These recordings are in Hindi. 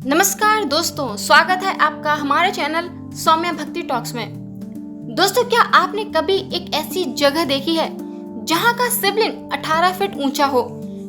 नमस्कार दोस्तों, स्वागत है आपका हमारे चैनल सौम्या भक्ति टॉक्स में। दोस्तों, क्या आपने कभी एक ऐसी जगह देखी है जहां का शिवलिंग 18 फीट ऊंचा हो,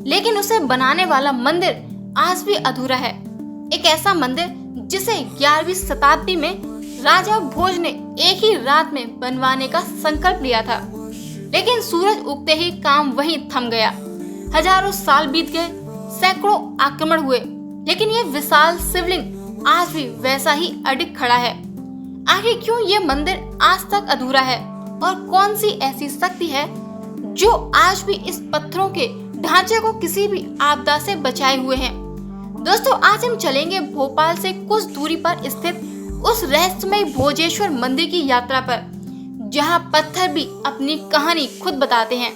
लेकिन उसे बनाने वाला मंदिर आज भी अधूरा है। एक ऐसा मंदिर जिसे 11वीं शताब्दी में राजा भोज ने एक ही रात में बनवाने का संकल्प लिया था, लेकिन सूरज उगते ही काम वहीं थम गया। हजारों साल बीत गए, सैकड़ों आक्रमण हुए, लेकिन ये विशाल शिवलिंग आज भी वैसा ही अडिग खड़ा है। आखिर क्यों ये मंदिर आज तक अधूरा है और कौन सी ऐसी शक्ति है जो आज भी इस पत्थरों के ढांचे को किसी भी आपदा से बचाए हुए हैं। दोस्तों, आज हम चलेंगे भोपाल से कुछ दूरी पर स्थित उस रहस्यमय भोजेश्वर मंदिर की यात्रा पर, जहां पत्थर भी अपनी कहानी खुद बताते हैं।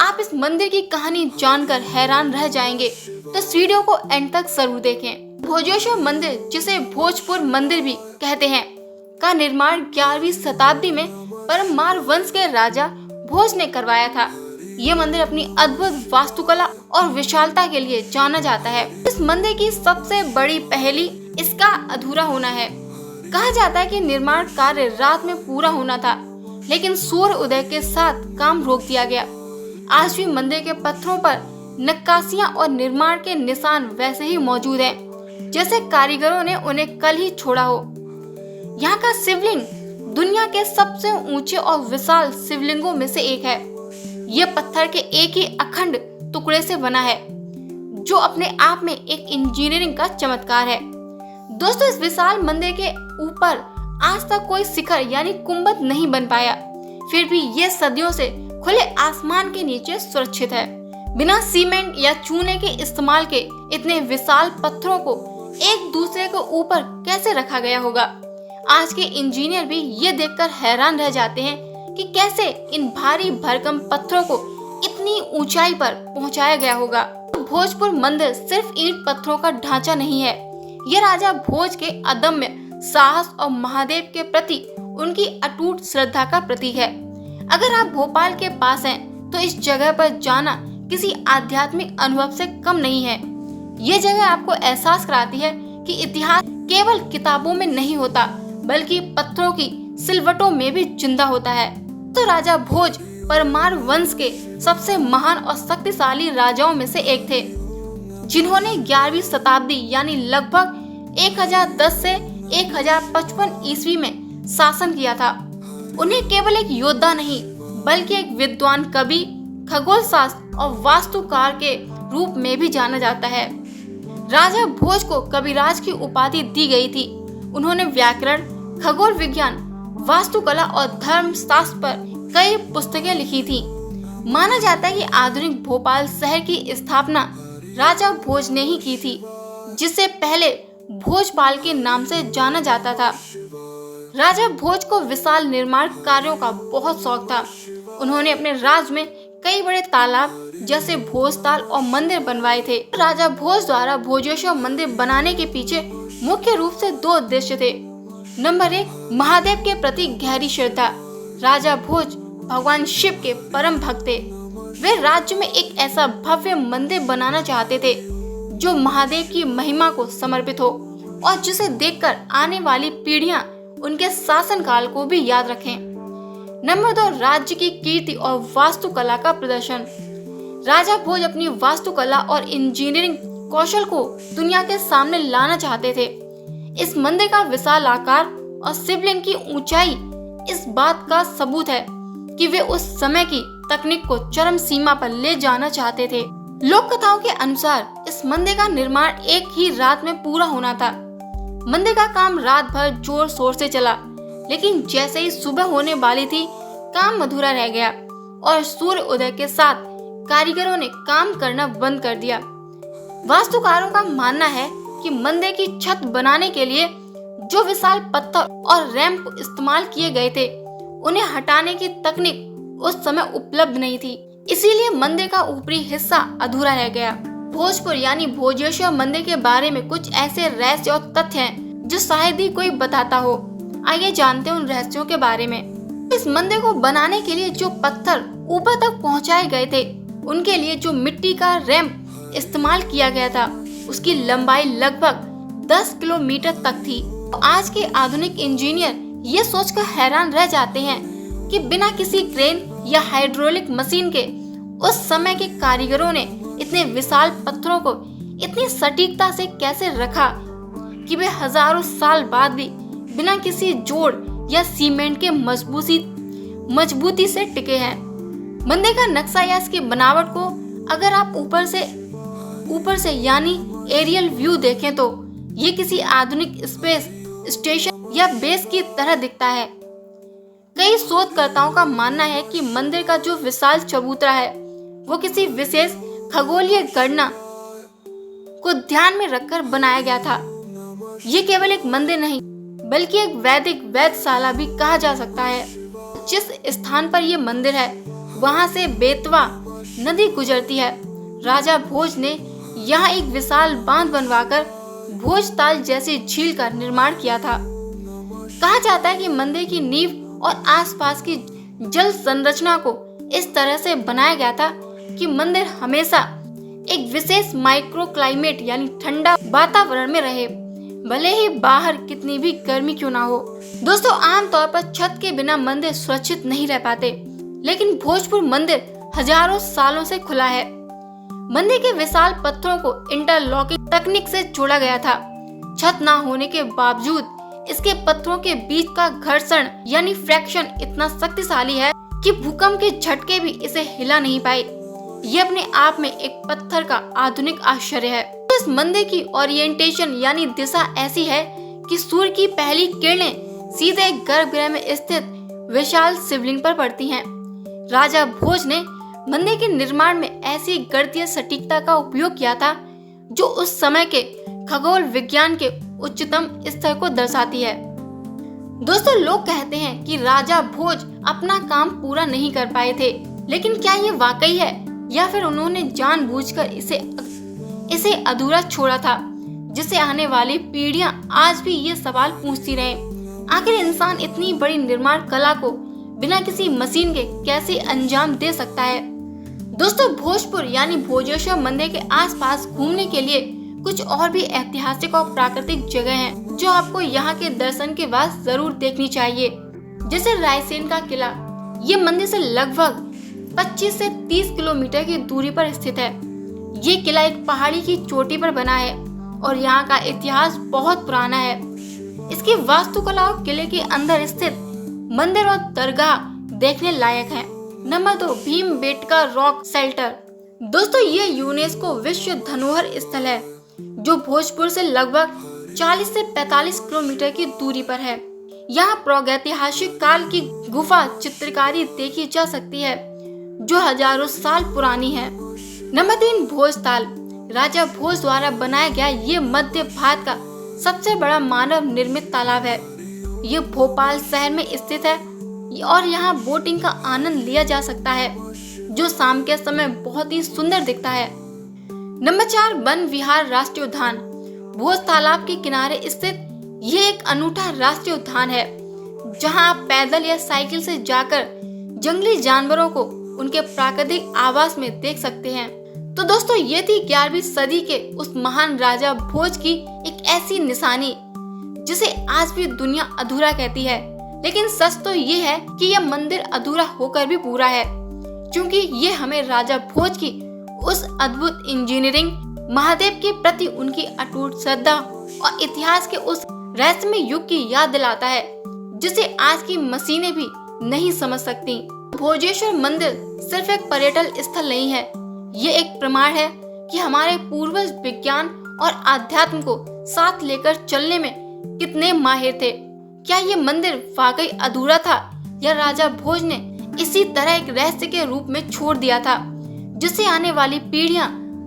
आप इस मंदिर की कहानी जानकर हैरान रह जाएंगे, तो इस वीडियो को एंड तक जरूर देखें। भोजेश्वर मंदिर, जिसे भोजपुर मंदिर भी कहते हैं, का निर्माण 11वीं शताब्दी में परमार वंश के राजा भोज ने करवाया था। ये मंदिर अपनी अद्भुत वास्तुकला और विशालता के लिए जाना जाता है। इस मंदिर की सबसे बड़ी पहेली इसका अधूरा होना है। कहा जाता है कि निर्माण कार्य रात में पूरा होना था, लेकिन सूर्य उदय के साथ काम रोक दिया गया। आज भी मंदिर के पत्थरों पर नक्काशियां और निर्माण के निशान वैसे ही मौजूद हैं, जैसे कारीगरों ने उन्हें कल ही छोड़ा हो। यहाँ का शिवलिंग दुनिया के सबसे ऊंचे और विशाल शिवलिंगों में से एक है। यह पत्थर के एक ही अखंड टुकड़े से बना है, जो अपने आप में एक इंजीनियरिंग का चमत्कार है। दोस्तों, इस विशाल मंदिर के ऊपर आज तक कोई शिखर यानी गुंबद नहीं बन पाया, फिर भी ये सदियों से खुले आसमान के नीचे सुरक्षित है। बिना सीमेंट या चूने के इस्तेमाल के इतने विशाल पत्थरों को एक दूसरे के ऊपर कैसे रखा गया होगा। आज के इंजीनियर भी ये देखकर हैरान रह जाते हैं कि कैसे इन भारी भरकम पत्थरों को इतनी ऊंचाई पर पहुंचाया गया होगा। भोजपुर मंदिर सिर्फ ईंट पत्थरों का ढांचा नहीं है, ये राजा भोज के अदम्य साहस और महादेव के प्रति उनकी अटूट श्रद्धा का प्रतीक है। अगर आप भोपाल के पास हैं, तो इस जगह पर जाना किसी आध्यात्मिक अनुभव से कम नहीं है। ये जगह आपको एहसास कराती है कि इतिहास केवल किताबों में नहीं होता, बल्कि पत्थरों की सिलवटों में भी जिंदा होता है। तो राजा भोज परमार वंश के सबसे महान और शक्तिशाली राजाओं में से एक थे, जिन्होंने 11वीं शताब्दी यानी लगभग 1010 से 1055 ईस्वी में शासन किया था। उन्हें केवल एक योद्धा नहीं, बल्कि एक विद्वान कवि, खगोल शास्त्र और वास्तुकार के रूप में भी जाना जाता है। राजा भोज को कविराज की उपाधि दी गई थी। उन्होंने व्याकरण, खगोल विज्ञान, वास्तुकला और धर्मशास्त्र पर कई पुस्तकें लिखी थी। माना जाता है कि आधुनिक भोपाल शहर की स्थापना राजा भोज ने ही की थी, जिसे पहले भोजपाल के नाम से जाना जाता था। राजा भोज को विशाल निर्माण कार्यों का बहुत शौक था। उन्होंने अपने राज्य में कई बड़े तालाब जैसे भोजताल और मंदिर बनवाए थे। राजा भोज द्वारा भोजेश्वर मंदिर बनाने के पीछे मुख्य रूप से 2 उद्देश्य थे। नंबर 1, महादेव के प्रति गहरी श्रद्धा। राजा भोज भगवान शिव के परम भक्त थे। वे राज्य में एक ऐसा भव्य मंदिर बनाना चाहते थे जो महादेव की महिमा को समर्पित हो और जिसे देखकर आने वाली पीढ़ियां उनके शासनकाल को भी याद रखें। नंबर 2, राज्य की कीर्ति और वास्तुकला का प्रदर्शन। राजा भोज अपनी वास्तुकला और इंजीनियरिंग कौशल को दुनिया के सामने लाना चाहते थे। इस मंदिर का विशाल आकार और शिवलिंग की ऊंचाई इस बात का सबूत है कि वे उस समय की तकनीक को चरम सीमा पर ले जाना चाहते थे। लोक कथाओं के अनुसार इस मंदिर का निर्माण एक ही रात में पूरा होना था। मंदिर का काम रात भर जोर शोर से चला, लेकिन जैसे ही सुबह होने वाली थी, काम अधूरा रह गया और सूर्य उदय के साथ कारीगरों ने काम करना बंद कर दिया। वास्तुकारों का मानना है कि मंदिर की छत बनाने के लिए जो विशाल पत्थर और रैंप इस्तेमाल किए गए थे, उन्हें हटाने की तकनीक उस समय उपलब्ध नहीं थी, इसीलिए मंदिर का ऊपरी हिस्सा अधूरा रह गया। भोजपुर यानी भोजेश्वर मंदिर के बारे में कुछ ऐसे रहस्य और तथ्य हैं जो शायद ही कोई बताता हो। आइए जानते हैं उन रहस्यों के बारे में। इस मंदिर को बनाने के लिए जो पत्थर ऊपर तक पहुंचाए गए थे, उनके लिए जो मिट्टी का रैंप इस्तेमाल किया गया था, उसकी लंबाई लगभग 10 किलोमीटर तक थी। आज के आधुनिक इंजीनियर ये सोचकर हैरान रह जाते हैं कि बिना किसी क्रेन या हाइड्रोलिक मशीन के उस समय के कारीगरों ने इतने विशाल पत्थरों को इतनी सटीकता से कैसे रखा कि वे हजारों साल बाद भी बिना किसी जोड़ या सीमेंट के मजबूती से टिके हैं। मंदिर का नक्शा या इसकी बनावट को अगर आप ऊपर से यानी एरियल व्यू देखें तो ये किसी आधुनिक स्पेस स्टेशन या बेस की तरह दिखता है। कई शोधकर्ताओं का मानना है कि मंदिर का जो विशाल चबूतरा है वो किसी विशेष खगोलीय गणना को ध्यान में रखकर बनाया गया था। ये केवल एक मंदिर नहीं बल्कि एक वैदिक वेधशाला भी कहा जा सकता है। जिस स्थान पर यह मंदिर है वहां से बेतवा नदी गुजरती है। राजा भोज ने यहाँ एक विशाल बांध बनवाकर भोजताल जैसी झील का निर्माण किया था। कहा जाता है कि मंदिर की नींव और आसपास की जल संरचना को इस तरह से बनाया गया था कि मंदिर हमेशा एक विशेष माइक्रो क्लाइमेट यानी ठंडा वातावरण में रहे, भले ही बाहर कितनी भी गर्मी क्यों ना हो। दोस्तों, आमतौर पर छत के बिना मंदिर सुरक्षित नहीं रह पाते, लेकिन भोजपुर मंदिर हजारों सालों से खुला है। मंदिर के विशाल पत्थरों को इंटरलॉकिंग तकनीक से जोड़ा गया था। छत ना होने के बावजूद इसके पत्थरों के बीच का घर्षण यानी फ्रैक्शन इतना शक्तिशाली है कि भूकंप के झटके भी इसे हिला नहीं पाए। ये अपने आप में एक पत्थर का आधुनिक आश्चर्य है। इस मंदिर की ओरिएंटेशन यानी दिशा ऐसी है कि सूर्य की पहली किरणें सीधे गर्भगृह में स्थित विशाल शिवलिंग पर पड़ती हैं। राजा भोज ने मंदिर के निर्माण में ऐसी गणितीय सटीकता का उपयोग किया था जो उस समय के खगोल विज्ञान के उच्चतम स्तर को दर्शाती है। दोस्तों, लोग कहते हैं कि राजा भोज अपना काम पूरा नहीं कर पाए थे, लेकिन क्या ये वाकई है या फिर उन्होंने जानबूझकर इसे अधूरा छोड़ा था, जिसे आने वाली पीढ़ियां आज भी ये सवाल पूछती रहे, आखिर इंसान इतनी बड़ी निर्माण कला को बिना किसी मशीन के कैसे अंजाम दे सकता है। दोस्तों, भोजपुर यानी भोजेश्वर मंदिर के आसपास घूमने के लिए कुछ और भी ऐतिहासिक और प्राकृतिक जगह हैं जो आपको यहाँ के दर्शन के बाद जरूर देखनी चाहिए। जैसे रायसेन का किला, ये मंदिर से लगभग 25 से 30 किलोमीटर की दूरी पर स्थित है। ये किला एक पहाड़ी की चोटी पर बना है और यहाँ का इतिहास बहुत पुराना है। इसकी वास्तुकला और किले के अंदर स्थित मंदिर और दरगाह देखने लायक है। Number 2, Bhimbetka rock shelter. दोस्तों, ये यूनेस्को विश्व धरोहर स्थल है जो भोजपुर से लगभग 40 से 45 किलोमीटर की दूरी पर है। यहाँ प्रागैतिहासिक काल की गुफा चित्रकारी देखी जा सकती है जो हजारों साल पुरानी है। नंबर 3, भोजताल। राजा भोज द्वारा बनाया गया ये मध्य भारत का सबसे बड़ा मानव निर्मित तालाब है। ये भोपाल शहर में स्थित है और यहाँ बोटिंग का आनंद लिया जा सकता है जो शाम के समय बहुत ही सुंदर दिखता है। नंबर 4, वन विहार राष्ट्रीय उद्यान। भोज तालाब के किनारे स्थित ये एक अनूठा राष्ट्रीय उद्यान है जहाँ आप पैदल या साइकिल से जाकर जंगली जानवरों को उनके प्राकृतिक आवास में देख सकते हैं। तो दोस्तों, ये थी 11वीं सदी के उस महान राजा भोज की एक ऐसी निशानी जिसे आज भी दुनिया अधूरा कहती है, लेकिन सच तो ये है कि यह मंदिर अधूरा होकर भी पूरा है, क्योंकि ये हमें राजा भोज की उस अद्भुत इंजीनियरिंग, महादेव के प्रति उनकी अटूट श्रद्धा और इतिहास के उस रहस्यमय युग की याद दिलाता है जिसे आज की मशीनें भी नहीं समझ सकती। भोजेश्वर मंदिर सिर्फ एक पर्यटन स्थल नहीं है, ये एक प्रमाण है कि हमारे पूर्वज विज्ञान और आध्यात्म को साथ लेकर चलने में कितने माहिर थे। क्या ये मंदिर वाकई अधूरा था या राजा भोज ने इसी तरह एक रहस्य के रूप में छोड़ दिया था जिससे आने वाली पीढ़ियां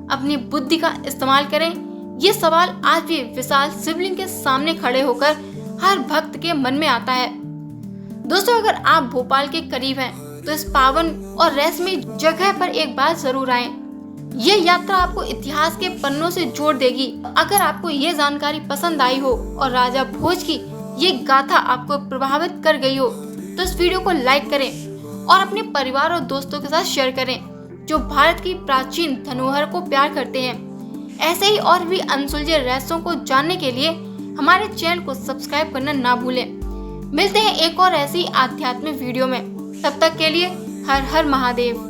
अपनी बुद्धि का इस्तेमाल करें? ये सवाल आज भी विशाल शिवलिंग के सामने खड़े होकर हर भक्त के मन में आता है। दोस्तों, अगर आप भोपाल के करीब हैं तो इस पावन और रहस्यमय जगह पर एक बार जरूर आएं। ये यात्रा आपको इतिहास के पन्नों से जोड़ देगी। अगर आपको ये जानकारी पसंद आई हो और राजा भोज की ये गाथा आपको प्रभावित कर गई हो तो इस वीडियो को लाइक करें और अपने परिवार और दोस्तों के साथ शेयर करें जो भारत की प्राचीन धरोहर को प्यार करते हैं। ऐसे ही और भी अनसुलझे रहस्यों को जानने के लिए हमारे चैनल को सब्सक्राइब करना ना भूलें। मिलते हैं एक और ऐसी आध्यात्मिक वीडियो में। तब तक के लिए हर हर महादेव।